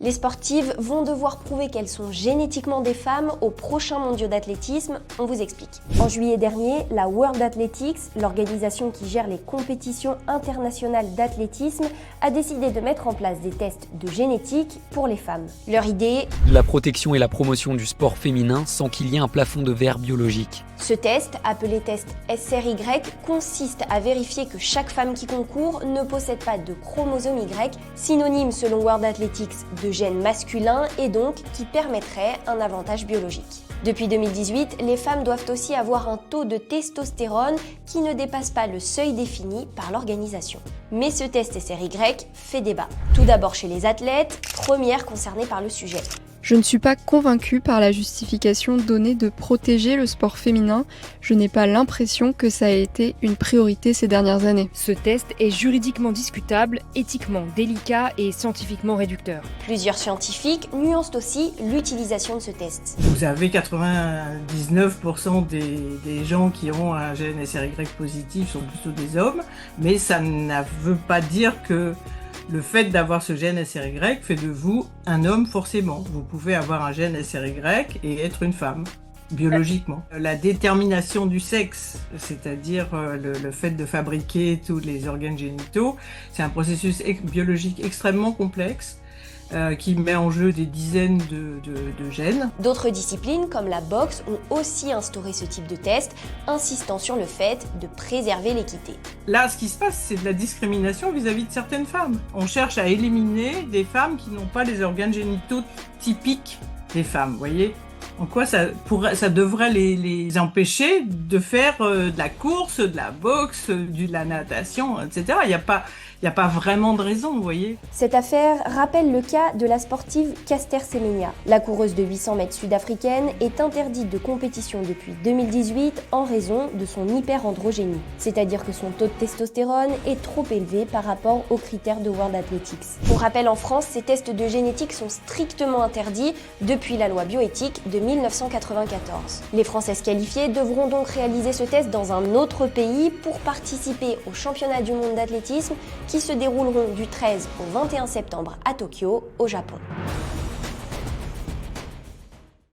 Les sportives vont devoir prouver qu'elles sont génétiquement des femmes aux prochains mondiaux d'athlétisme, on vous explique. En juillet dernier, la World Athletics, l'organisation qui gère les compétitions internationales d'athlétisme, a décidé de mettre en place des tests de génétique pour les femmes. Leur idée, la protection et la promotion du sport féminin sans qu'il y ait un plafond de verre biologique. Ce test, appelé test SRY, consiste à vérifier que chaque femme qui concourt ne possède pas de chromosome Y, synonyme selon World Athletics de gène masculin et donc qui permettrait un avantage biologique. Depuis 2018, les femmes doivent aussi avoir un taux de testostérone qui ne dépasse pas le seuil défini par l'organisation. Mais ce test SRY fait débat. Tout d'abord chez les athlètes, premières concernées par le sujet. Je ne suis pas convaincue par la justification donnée de protéger le sport féminin. Je n'ai pas l'impression que ça a été une priorité ces dernières années. Ce test est juridiquement discutable, éthiquement délicat et scientifiquement réducteur. Plusieurs scientifiques nuancent aussi l'utilisation de ce test. Vous avez 99% des gens qui ont un gène SRY positif sont plutôt des hommes, mais ça ne veut pas dire que le fait d'avoir ce gène SRY fait de vous un homme forcément. Vous pouvez avoir un gène SRY et être une femme, biologiquement. La détermination du sexe, c'est-à-dire le fait de fabriquer tous les organes génitaux, c'est un processus biologique extrêmement complexe qui met en jeu des dizaines de gènes. D'autres disciplines, comme la boxe, ont aussi instauré ce type de test, insistant sur le fait de préserver l'équité. Là, ce qui se passe, c'est de la discrimination vis-à-vis de certaines femmes. On cherche à éliminer des femmes qui n'ont pas les organes génitaux typiques des femmes, vous voyez ? En quoi ça devrait les empêcher de faire de la course, de la boxe, de la natation, etc. Il n'y a pas vraiment de raison, vous voyez. Cette affaire rappelle le cas de la sportive Caster Semenya. La coureuse de 800 mètres sud-africaine est interdite de compétition depuis 2018 en raison de son hyperandrogénie, c'est-à-dire que son taux de testostérone est trop élevé par rapport aux critères de World Athletics. Pour rappel, en France, ces tests de génétique sont strictement interdits depuis la loi bioéthique de 1994. Les Françaises qualifiées devront donc réaliser ce test dans un autre pays pour participer aux championnats du monde d'athlétisme qui se dérouleront du 13 au 21 septembre à Tokyo, au Japon.